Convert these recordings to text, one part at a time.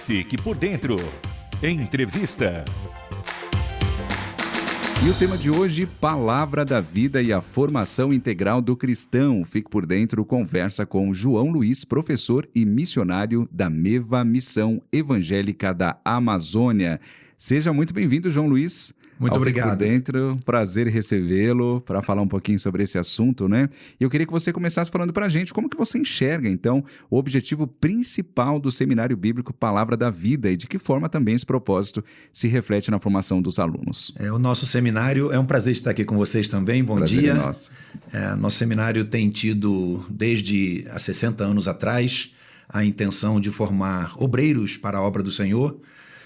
Fique por dentro. Entrevista. E o tema de hoje, Palavra da Vida e a Formação Integral do Cristão. Fique por dentro, conversa com João Luiz, professor e missionário da MEVA Missão Evangélica da Amazônia. Seja muito bem-vindo, João Luiz. Muito obrigado. Fique por dentro, prazer recebê-lo para falar um pouquinho sobre esse assunto, né? E eu queria que você começasse falando para a gente como que você enxerga, então, o objetivo principal do Seminário Bíblico Palavra da Vida e de que forma também esse propósito se reflete na formação dos alunos. O nosso seminário, é um prazer estar aqui com vocês também, bom Prazer dia. é nosso. Nosso seminário tem tido, desde há 60 anos atrás, a intenção de formar obreiros para a obra do Senhor,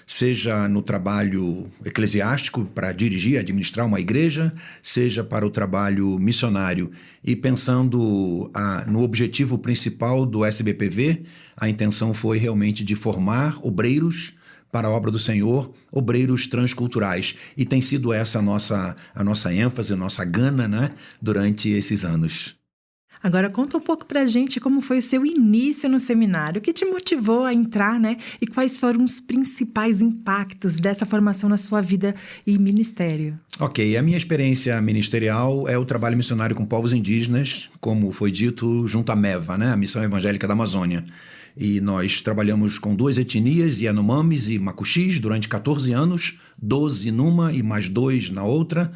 seja no trabalho eclesiástico para dirigir, administrar uma igreja, seja para o trabalho missionário. E pensando no objetivo principal do SBPV, a intenção foi realmente de formar obreiros para a obra do Senhor, obreiros transculturais. E tem sido essa a nossa ênfase, a nossa gana, né, durante esses anos. Agora conta um pouco pra gente como foi o seu início no seminário, o que te motivou a entrar, né? E quais foram os principais impactos dessa formação na sua vida e ministério? Ok, a minha experiência ministerial é o trabalho missionário com povos indígenas, como foi dito, junto à MEVA, né? A Missão Evangélica da Amazônia. E nós trabalhamos com 2 etnias, Yanomamis e Macuxis, durante 14 anos, 12 numa e mais 2 na outra.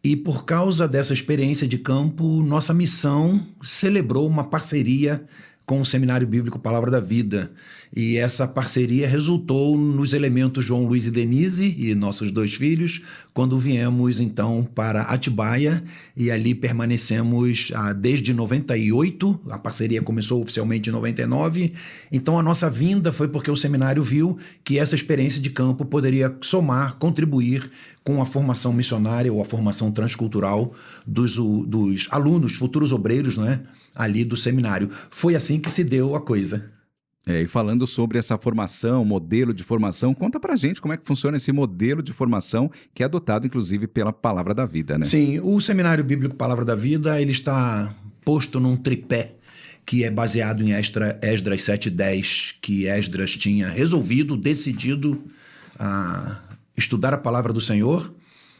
E por causa dessa experiência de campo, nossa missão celebrou uma parceria com o Seminário Bíblico Palavra da Vida. E essa parceria resultou nos elementos João Luiz e Denise e nossos 2 filhos, quando viemos então para Atibaia e ali permanecemos desde 98, a parceria começou oficialmente em 99, então a nossa vinda foi porque o seminário viu que essa experiência de campo poderia somar, contribuir com a formação missionária ou a formação transcultural dos alunos, futuros obreiros, né, ali do seminário. Foi assim que se deu a coisa. E falando sobre essa formação, modelo de formação, conta pra gente como é que funciona esse modelo de formação que é adotado, inclusive, pela Palavra da Vida, né? Sim, o Seminário Bíblico Palavra da Vida, ele está posto num tripé que é baseado em Esdras 7:10, que Esdras tinha decidido estudar a Palavra do Senhor,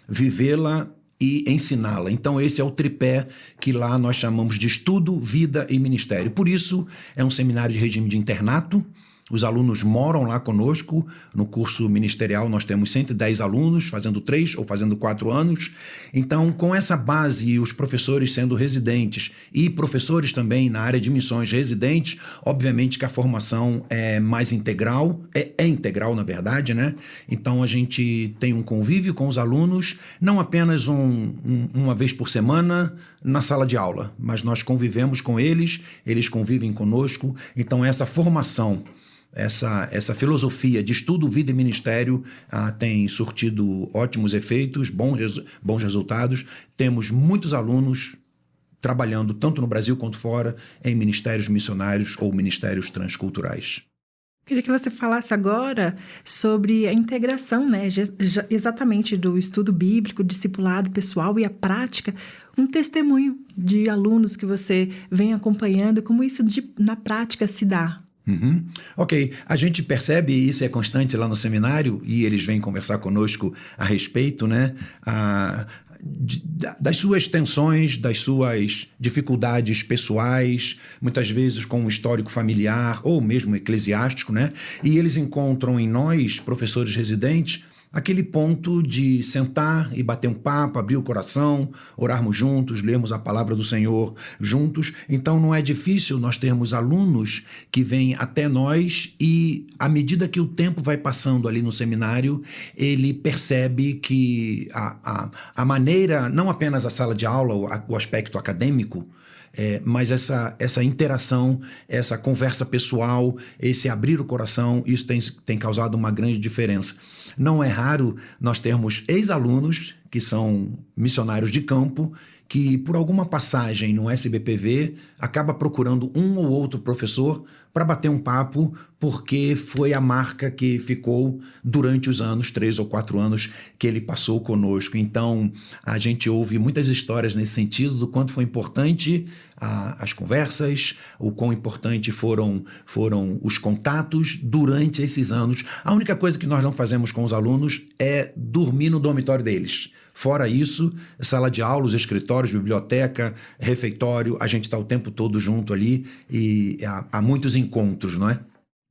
vivê-la e ensiná-la. Então esse é o tripé que lá nós chamamos de estudo, vida e ministério. Por isso é um seminário de regime de internato. Os alunos moram lá conosco. No curso ministerial nós temos 110 alunos fazendo 3 ou fazendo 4 anos. Então, com essa base, os professores sendo residentes e professores também na área de missões residentes, obviamente que a formação é mais integral, é integral na verdade, né? Então a gente tem um convívio com os alunos, não apenas uma vez por semana na sala de aula, mas nós convivemos com eles, eles convivem conosco. Então essa formação, essa filosofia de estudo, vida e ministério tem surtido ótimos efeitos, bons resultados. Temos muitos alunos trabalhando tanto no Brasil quanto fora em ministérios missionários ou ministérios transculturais. Queria que você falasse agora sobre a integração, né, exatamente do estudo bíblico, discipulado pessoal e a prática, um testemunho de alunos que você vem acompanhando, como isso na prática se dá. Uhum. Ok, a gente percebe, isso é constante lá no seminário, e eles vêm conversar conosco a respeito, né, das suas tensões, das suas dificuldades pessoais, muitas vezes com um histórico familiar ou mesmo eclesiástico, né, e eles encontram em nós, professores residentes, aquele ponto de sentar e bater um papo, abrir o coração, orarmos juntos, lermos a palavra do Senhor juntos. Então não é difícil nós termos alunos que vêm até nós e, à medida que o tempo vai passando ali no seminário, ele percebe que a maneira, não apenas a sala de aula, o aspecto acadêmico, mas essa interação, essa conversa pessoal, esse abrir o coração, isso tem causado uma grande diferença. Não é raro nós termos ex-alunos que são missionários de campo, que por alguma passagem no SBPV acaba procurando um ou outro professor para bater um papo, porque foi a marca que ficou durante os anos, 3 ou 4 anos que ele passou conosco. Então, a gente ouve muitas histórias nesse sentido do quanto foi importante as conversas, o quão importante foram os contatos durante esses anos. A única coisa que nós não fazemos com os alunos é dormir no dormitório deles. Fora isso, sala de aula, os escritórios, biblioteca, refeitório, a gente está o tempo todo junto ali e há muitos encontros, não é?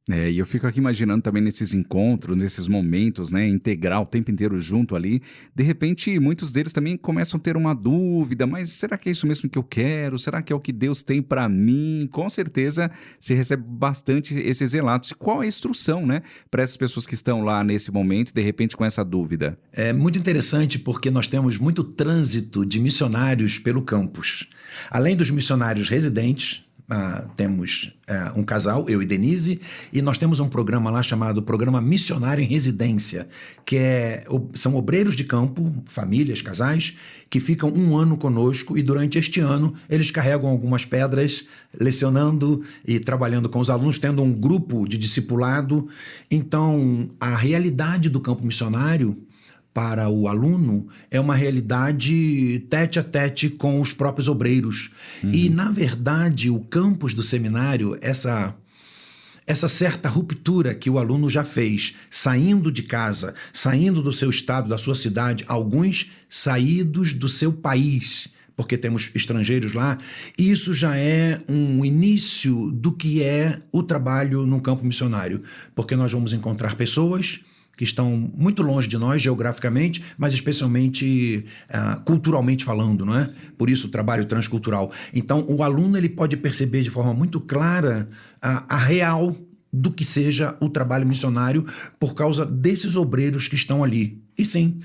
E eu fico aqui imaginando também nesses encontros, nesses momentos, né, integrar o tempo inteiro junto ali, de repente muitos deles também começam a ter uma dúvida, mas será que é isso mesmo que eu quero? Será que é o que Deus tem para mim? Com certeza se recebe bastante esses relatos. E qual é a instrução, né, para essas pessoas que estão lá nesse momento, de repente com essa dúvida? É muito interessante porque nós temos muito trânsito de missionários pelo campus. Além dos missionários residentes, temos um casal, eu e Denise, e nós temos um programa lá chamado Programa Missionário em Residência, que são obreiros de campo, famílias, casais, que ficam um ano conosco e durante este ano eles carregam algumas pedras, lecionando e trabalhando com os alunos, tendo um grupo de discipulado. Então, a realidade do campo missionário para o aluno é uma realidade tete a tete com os próprios obreiros. E, na verdade, o campus do seminário, essa certa ruptura que o aluno já fez, saindo de casa, saindo do seu estado, da sua cidade, alguns saídos do seu país, porque temos estrangeiros lá, isso já é um início do que é o trabalho no campo missionário, porque nós vamos encontrar pessoas que estão muito longe de nós geograficamente, mas especialmente culturalmente falando, não é? Por isso o trabalho transcultural. Então o aluno ele pode perceber de forma muito clara a real do que seja o trabalho missionário por causa desses obreiros que estão ali. E sim,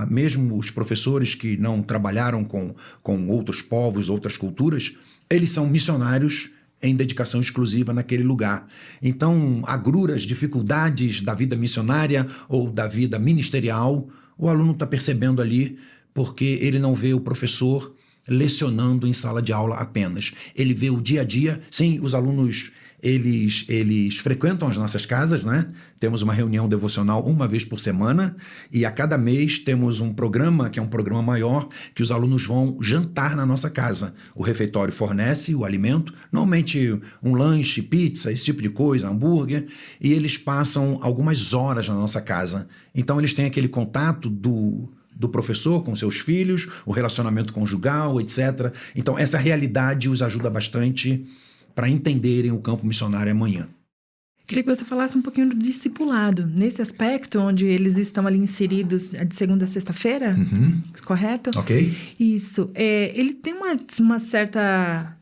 mesmo os professores que não trabalharam com outros povos, outras culturas, eles são missionários em dedicação exclusiva naquele lugar. Então, agruras, dificuldades da vida missionária ou da vida ministerial, o aluno está percebendo ali porque ele não vê o professor lecionando em sala de aula apenas. Ele vê o dia a dia. Sim, os alunos eles frequentam as nossas casas, né? Temos uma reunião devocional uma vez por semana e a cada mês temos um programa, que é um programa maior, que os alunos vão jantar na nossa casa. O refeitório fornece o alimento, normalmente um lanche, pizza, esse tipo de coisa, hambúrguer, e eles passam algumas horas na nossa casa. Então eles têm aquele contato do professor com seus filhos, o relacionamento conjugal, etc. Então essa realidade os ajuda bastante para entenderem o campo missionário amanhã. Queria que você falasse um pouquinho do discipulado, nesse aspecto onde eles estão ali inseridos de segunda a sexta-feira, correto? Ok. Isso. Ele tem uma certa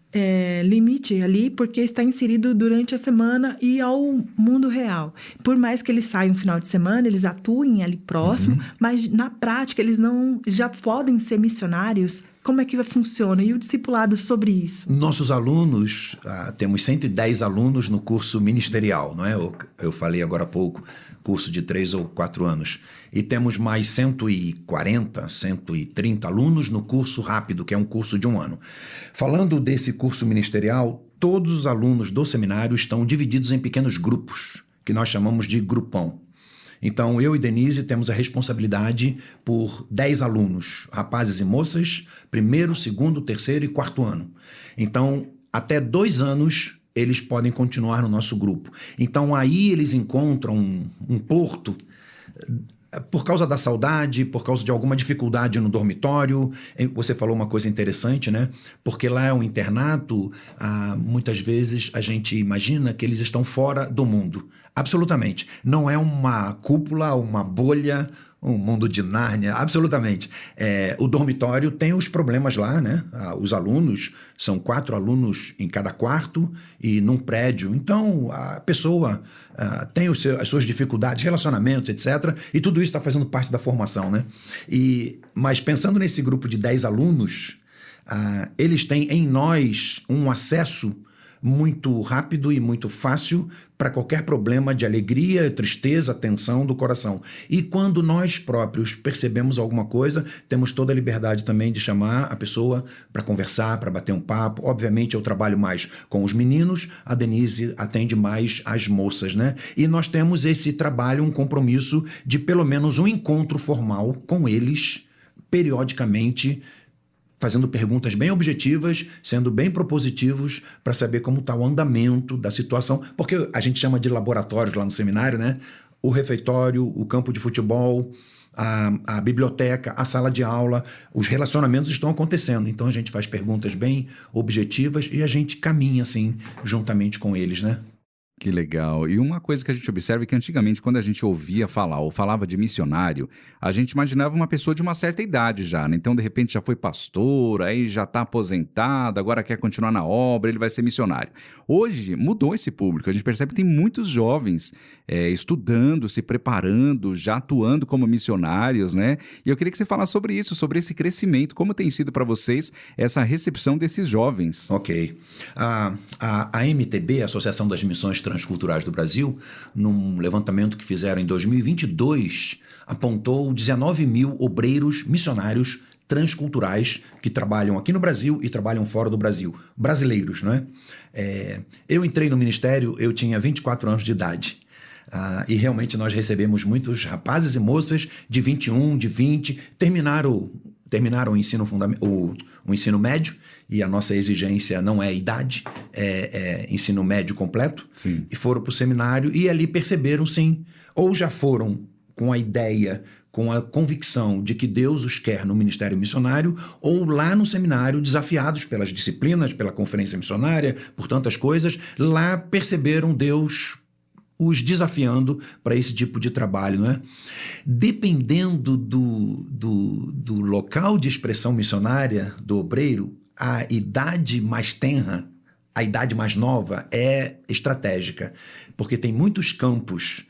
limite ali, porque está inserido durante a semana e ao mundo real. Por mais que eles saiam no final de semana, eles atuem ali próximo, mas na prática eles não já podem ser missionários. Como é que funciona? E o discipulado sobre isso? Nossos alunos, temos 110 alunos no curso ministerial, não é? Eu falei agora há pouco, curso de 3 ou 4 anos. E temos mais 140, 130 alunos no curso rápido, que é um curso de 1 ano. Falando desse curso ministerial, todos os alunos do seminário estão divididos em pequenos grupos, que nós chamamos de grupão. Então, eu e Denise temos a responsabilidade por 10 alunos, rapazes e moças, 1º, 2º, 3º e 4º ano. Então, até 2 anos, eles podem continuar no nosso grupo. Então, aí eles encontram um porto por causa da saudade, por causa de alguma dificuldade no dormitório. Você falou uma coisa interessante, né? Porque lá é um internato, muitas vezes a gente imagina que eles estão fora do mundo. Absolutamente. Não é uma cúpula, uma bolha, um mundo de Nárnia, absolutamente. O dormitório tem os problemas lá, né? Os alunos, são 4 alunos em cada quarto e num prédio. Então, a pessoa tem as suas dificuldades, relacionamentos, etc. E tudo isso está fazendo parte da formação, né? Mas pensando nesse grupo de 10 alunos, eles têm em nós um acesso muito rápido e muito fácil para qualquer problema de alegria, tristeza, tensão do coração. E quando nós próprios percebemos alguma coisa, temos toda a liberdade também de chamar a pessoa para conversar, para bater um papo. Obviamente eu trabalho mais com os meninos, a Denise atende mais as moças, né? E nós temos esse trabalho, um compromisso de pelo menos um encontro formal com eles, periodicamente, fazendo perguntas bem objetivas, sendo bem propositivos para saber como está o andamento da situação, porque a gente chama de laboratórios lá no seminário, né? O refeitório, o campo de futebol, a biblioteca, a sala de aula, os relacionamentos estão acontecendo. Então a gente faz perguntas bem objetivas e a gente caminha assim juntamente com eles, né? Que legal. E uma coisa que a gente observa é que antigamente, quando a gente ouvia falar ou falava de missionário, a gente imaginava uma pessoa de uma certa idade já, né? Então, de repente, já foi pastor, aí já está aposentado, agora quer continuar na obra, ele vai ser missionário. Hoje, mudou esse público. A gente percebe que tem muitos jovens estudando, se preparando, já atuando como missionários, né? E eu queria que você falasse sobre isso, sobre esse crescimento. Como tem sido para vocês essa recepção desses jovens? Ok. A MTB, a Associação das Missões Transculturais do Brasil, num levantamento que fizeram em 2022, apontou 19 mil obreiros missionários transculturais que trabalham aqui no Brasil e trabalham fora do Brasil, brasileiros, né? Eu entrei no ministério, eu tinha 24 anos de idade. E realmente nós recebemos muitos rapazes e moças de 21, de 20, terminaram o ensino o ensino médio, e a nossa exigência não é idade, é ensino médio completo. Sim. E foram para o seminário e ali perceberam, sim, ou já foram com a ideia, com a convicção de que Deus os quer no ministério missionário, ou lá no seminário, desafiados pelas disciplinas, pela conferência missionária, por tantas coisas, lá perceberam Deus os desafiando para esse tipo de trabalho, não é? Dependendo do local de expressão missionária do obreiro, a idade mais tenra, a idade mais nova é estratégica, porque tem muitos campos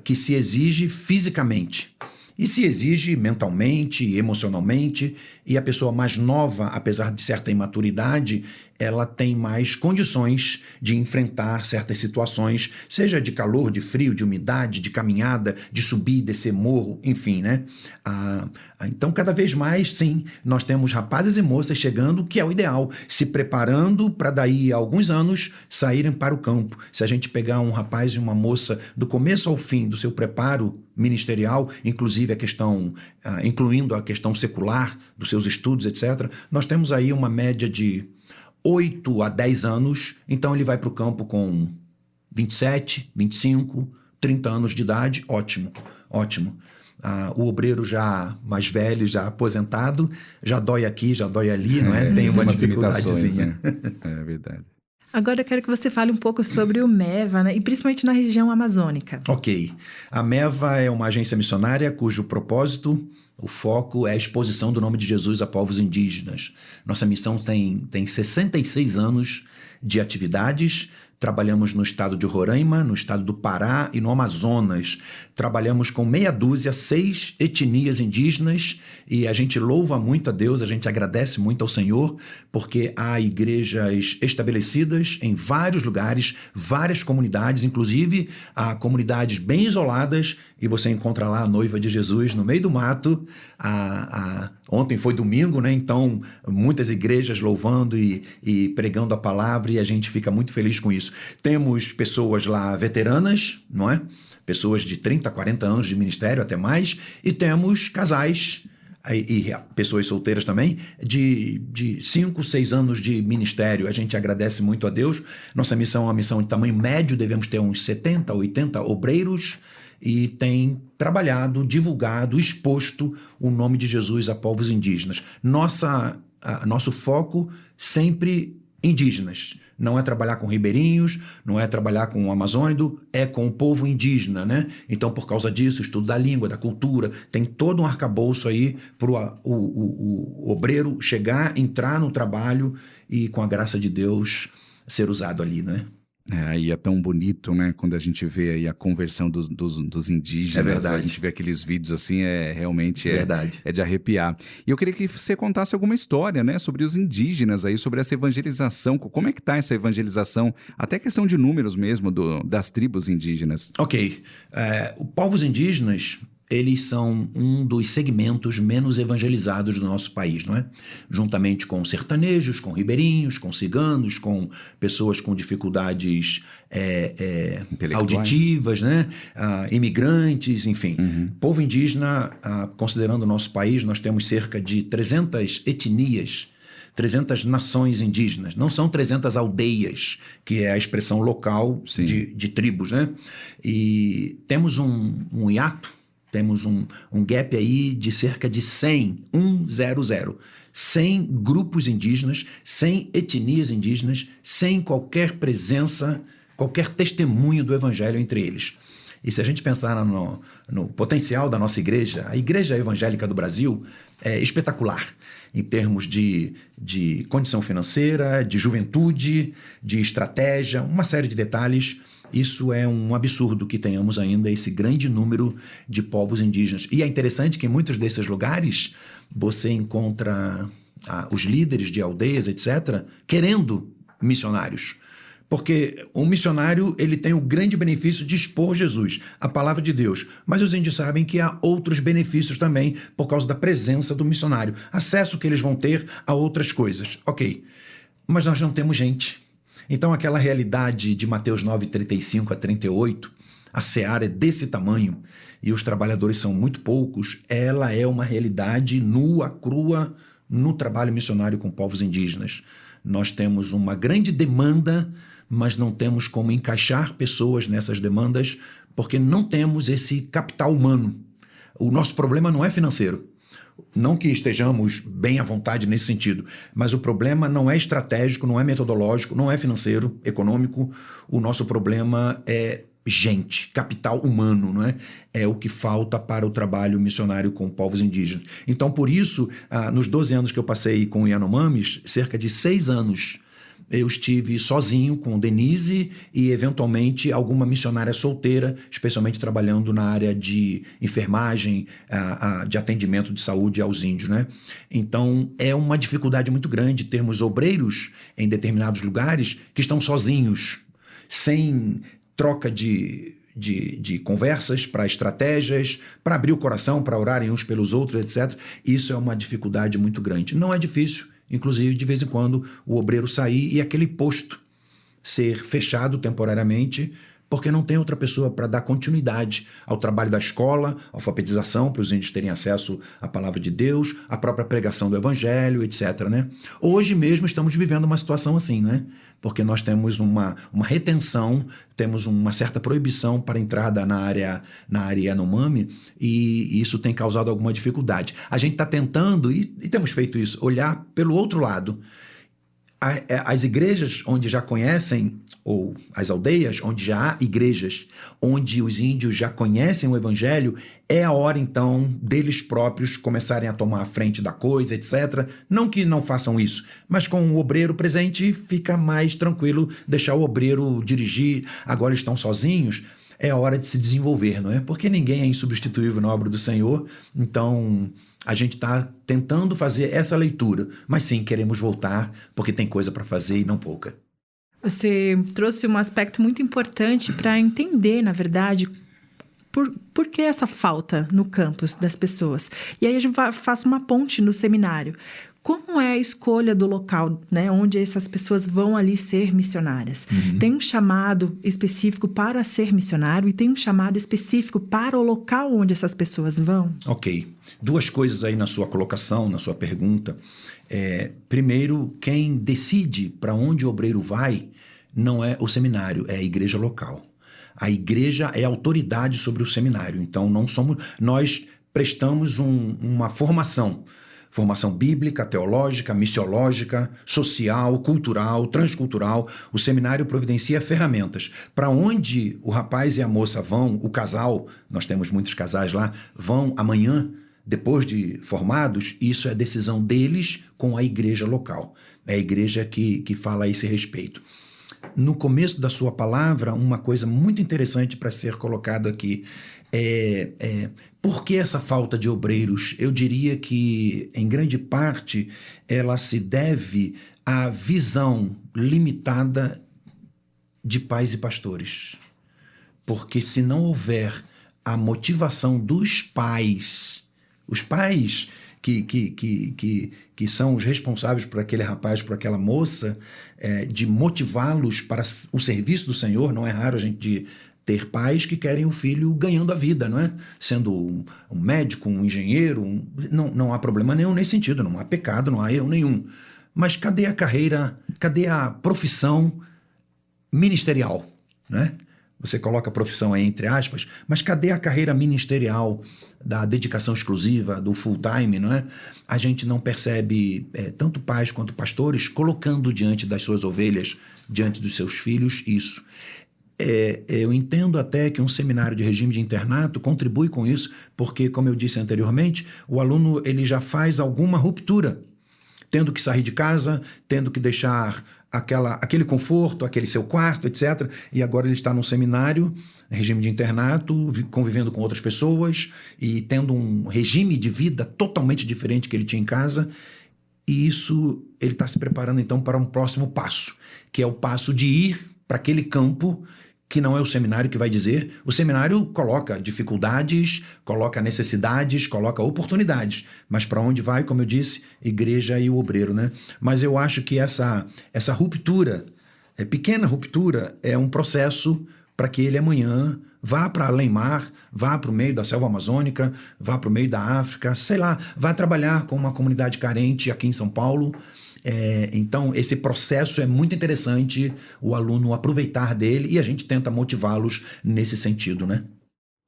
que se exige fisicamente e se exige mentalmente, emocionalmente, e a pessoa mais nova, apesar de certa imaturidade, ela tem mais condições de enfrentar certas situações, seja de calor, de frio, de umidade, de caminhada, de subir e descer morro, enfim, né? Então, cada vez mais, sim, nós temos rapazes e moças chegando, que é o ideal, se preparando para daí a alguns anos saírem para o campo. Se a gente pegar um rapaz e uma moça do começo ao fim do seu preparo ministerial, inclusive a questão, incluindo a questão secular dos seus estudos, etc., nós temos aí uma média de 8 a 10 anos, então ele vai para o campo com 27, 25, 30 anos de idade, ótimo, ótimo. O obreiro já mais velho, já aposentado, já dói aqui, já dói ali, não é? Tem uma dificuldadezinha. Né? É verdade. Agora eu quero que você fale um pouco sobre o MEVA, né? E principalmente na região amazônica. Ok. A MEVA é uma agência missionária cujo propósito, o foco é a exposição do nome de Jesus a povos indígenas. Nossa missão tem 66 anos de atividades. Trabalhamos no estado de Roraima, no estado do Pará e no Amazonas. Trabalhamos com meia dúzia, 6 etnias indígenas, e a gente louva muito a Deus, a gente agradece muito ao Senhor, porque há igrejas estabelecidas em vários lugares, várias comunidades, inclusive há comunidades bem isoladas, e você encontra lá a noiva de Jesus no meio do mato. Ontem foi domingo, né? Então muitas igrejas louvando e pregando a palavra, e a gente fica muito feliz com isso. Temos pessoas lá veteranas, não é? Pessoas de 30, 40 anos de ministério, até mais, e temos casais e pessoas solteiras também, de 5, 6 anos de ministério. A gente agradece muito a Deus. Nossa missão é uma missão de tamanho médio, devemos ter uns 70, 80 obreiros, e tem trabalhado, divulgado, exposto o nome de Jesus a povos indígenas. Nosso foco sempre indígenas. Não é trabalhar com ribeirinhos, não é trabalhar com o amazônido, é com o povo indígena, né? Então, por causa disso, estudo da língua, da cultura, tem todo um arcabouço aí para o obreiro chegar, entrar no trabalho e, com a graça de Deus, ser usado ali, né? E é tão bonito, né? Quando a gente vê aí a conversão dos indígenas. É verdade. A gente vê aqueles vídeos assim, realmente verdade. É de arrepiar. E eu queria que você contasse alguma história, né? Sobre os indígenas aí, sobre essa evangelização. Como é que está essa evangelização? Até questão de números mesmo das tribos indígenas. Ok. Povos indígenas, eles são um dos segmentos menos evangelizados do nosso país, não é? Juntamente com sertanejos, com ribeirinhos, com ciganos, com pessoas com dificuldades auditivas, né? Imigrantes, enfim. Povo indígena, considerando o nosso país, nós temos cerca de 300 etnias, 300 nações indígenas. Não são 300 aldeias, que é a expressão local de tribos, né? E temos um hiato, temos um gap aí de cerca de 100 grupos indígenas, 100 etnias indígenas, sem qualquer presença, qualquer testemunho do evangelho entre eles. E se a gente pensar no potencial da nossa igreja, a Igreja Evangélica do Brasil é espetacular em termos de condição financeira, de juventude, de estratégia, uma série de detalhes. Isso é um absurdo que tenhamos ainda esse grande número de povos indígenas. E é interessante que em muitos desses lugares você encontra os líderes de aldeias, etc., querendo missionários. Porque o missionário ele tem o grande benefício de expor Jesus, a palavra de Deus. Mas os índios sabem que há outros benefícios também por causa da presença do missionário. Acesso que eles vão ter a outras coisas. Ok, mas nós não temos gente. Então aquela realidade de Mateus 9, 35 a 38, a seara é desse tamanho e os trabalhadores são muito poucos, ela é uma realidade nua, crua, no trabalho missionário com povos indígenas. Nós temos uma grande demanda, mas não temos como encaixar pessoas nessas demandas porque não temos esse capital humano. O nosso problema não é financeiro. Não que estejamos bem à vontade nesse sentido, mas o problema não é estratégico, não é metodológico, não é financeiro, econômico. O nosso problema é gente, capital humano, não é? É o que falta para o trabalho missionário com povos indígenas. Então, por isso, nos 12 anos que eu passei com o Yanomamis, cerca de 6 anos eu estive sozinho com Denise e, eventualmente, alguma missionária solteira, especialmente trabalhando na área de enfermagem, de atendimento de saúde aos índios, né? Então, é uma dificuldade muito grande termos obreiros em determinados lugares que estão sozinhos, sem troca de conversas, para estratégias, para abrir o coração, para orarem uns pelos outros, etc. Isso é uma dificuldade muito grande. Não é difícil, inclusive, de vez em quando, o obreiro sair e aquele posto ser fechado temporariamente, porque não tem outra pessoa para dar continuidade ao trabalho da escola, alfabetização, para os índios terem acesso à palavra de Deus, à própria pregação do evangelho, etc., né? Hoje mesmo estamos vivendo uma situação assim, né? Porque nós temos uma retenção, temos uma certa proibição para entrada na área Yanomami, e isso tem causado alguma dificuldade. A gente está tentando, e temos feito isso, olhar pelo outro lado. As igrejas onde já conhecem, ou as aldeias onde já há igrejas, onde os índios já conhecem o evangelho, é a hora então deles próprios começarem a tomar a frente da coisa, etc. Não que não façam isso, mas com o obreiro presente fica mais tranquilo deixar o obreiro dirigir. Agora estão sozinhos, é a hora de se desenvolver, não é? Porque ninguém é insubstituível na obra do Senhor, então a gente está tentando fazer essa leitura, mas sim, queremos voltar, porque tem coisa para fazer e não pouca. Você trouxe um aspecto muito importante para entender, na verdade, por que essa falta no campus das pessoas. E aí a gente faz uma ponte no seminário. Como é a escolha do local, né, onde essas pessoas vão ali ser missionárias? Tem um chamado específico para ser missionário e tem um chamado específico para o local onde essas pessoas vão? Ok. 2 coisas aí na sua colocação, na sua pergunta. Primeiro, quem decide para onde o obreiro vai não é o seminário, é a igreja local. A igreja é autoridade sobre o seminário. Então, nós prestamos uma formação bíblica, teológica, missiológica, social, cultural, transcultural. O seminário providencia ferramentas. Para onde o rapaz e a moça vão, o casal, nós temos muitos casais lá, vão amanhã, depois de formados, isso é decisão deles com a igreja local. É a igreja que fala a esse respeito. No começo da sua palavra, uma coisa muito interessante para ser colocado aqui por que essa falta de obreiros? Eu diria que, em grande parte, ela se deve à visão limitada de pais e pastores. Porque se não houver a motivação dos pais, os pais que são os responsáveis por aquele rapaz, por aquela moça, de motivá-los para o serviço do Senhor. Não é raro a gente ter pais que querem o filho ganhando a vida, não é? Sendo um médico, um engenheiro, não há problema nenhum nesse sentido, não há pecado, não há erro nenhum. Mas cadê a carreira, cadê a profissão ministerial, né? Você coloca a profissão aí entre aspas, mas cadê a carreira ministerial da dedicação exclusiva, do full time, não é? A gente não percebe, tanto pais quanto pastores, colocando diante das suas ovelhas, diante dos seus filhos, isso. Eu entendo até que um seminário de regime de internato contribui com isso, porque, como eu disse anteriormente, o aluno ele já faz alguma ruptura, tendo que sair de casa, tendo que deixar aquele conforto, aquele seu quarto, etc. E agora ele está num seminário, regime de internato, convivendo com outras pessoas e tendo um regime de vida totalmente diferente que ele tinha em casa. E isso, ele está se preparando então para um próximo passo, que é o passo de ir para aquele campo que não é o seminário que vai dizer. O seminário coloca dificuldades, coloca necessidades, coloca oportunidades. Mas para onde vai, como eu disse, igreja e o obreiro, né? Mas eu acho que essa ruptura, pequena ruptura, é um processo para que ele amanhã vá para além-mar, vá para o meio da selva amazônica, vá para o meio da África, sei lá, vá trabalhar com uma comunidade carente aqui em São Paulo. Então, esse processo é muito interessante, o aluno aproveitar dele, e a gente tenta motivá-los nesse sentido, né?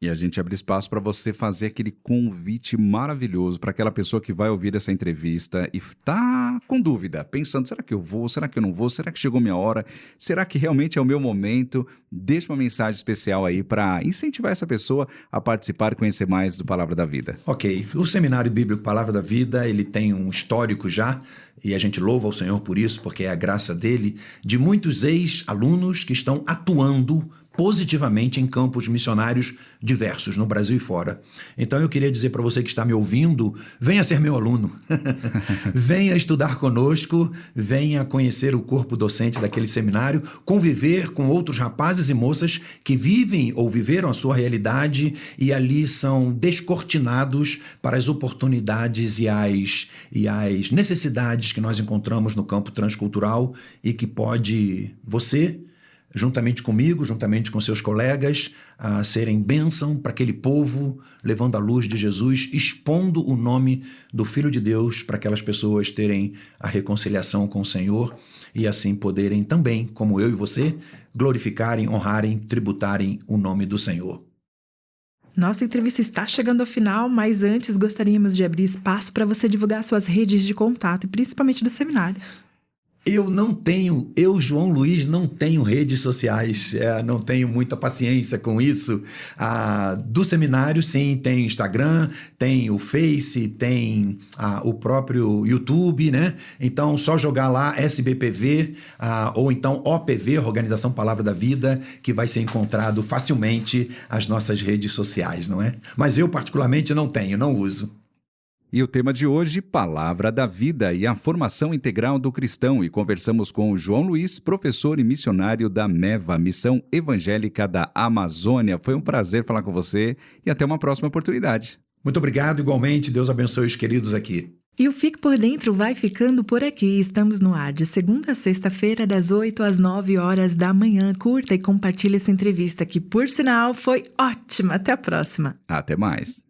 E a gente abre espaço para você fazer aquele convite maravilhoso para aquela pessoa que vai ouvir essa entrevista e está com dúvida, pensando, será que eu vou, será que eu não vou, será que chegou minha hora, será que realmente é o meu momento? Deixa uma mensagem especial aí para incentivar essa pessoa a participar e conhecer mais do Palavra da Vida. Ok, o Seminário Bíblico Palavra da Vida, ele tem um histórico já, e a gente louva ao Senhor por isso, porque é a graça dele, de muitos ex-alunos que estão atuando positivamente em campos missionários diversos, no Brasil e fora. Então eu queria dizer para você que está me ouvindo, venha ser meu aluno, venha estudar conosco, venha conhecer o corpo docente daquele seminário, conviver com outros rapazes e moças que vivem ou viveram a sua realidade e ali são descortinados para as oportunidades e as necessidades que nós encontramos no campo transcultural e que pode você, juntamente comigo, juntamente com seus colegas, a serem bênção para aquele povo, levando a luz de Jesus, expondo o nome do Filho de Deus para aquelas pessoas terem a reconciliação com o Senhor e assim poderem também, como eu e você, glorificarem, honrarem, tributarem o nome do Senhor. Nossa entrevista está chegando ao final, mas antes gostaríamos de abrir espaço para você divulgar suas redes de contato, e principalmente do seminário. Eu, João Luiz, não tenho redes sociais, não tenho muita paciência com isso. Do seminário, sim, tem Instagram, tem o Face, tem o próprio YouTube, né? Então, só jogar lá SBPV, ou então OPV, Organização Palavra da Vida, que vai ser encontrado facilmente as nossas redes sociais, não é? Mas eu, particularmente, não uso. E o tema de hoje, Palavra da Vida e a formação integral do cristão. E conversamos com o João Luiz, professor e missionário da MEVA, Missão Evangélica da Amazônia. Foi um prazer falar com você e até uma próxima oportunidade. Muito obrigado, igualmente. Deus abençoe os queridos aqui. E o Fique por Dentro vai ficando por aqui. Estamos no ar de segunda a sexta-feira, das 8 às 9 horas da manhã. Curta e compartilhe essa entrevista que, por sinal, foi ótima. Até a próxima. Até mais.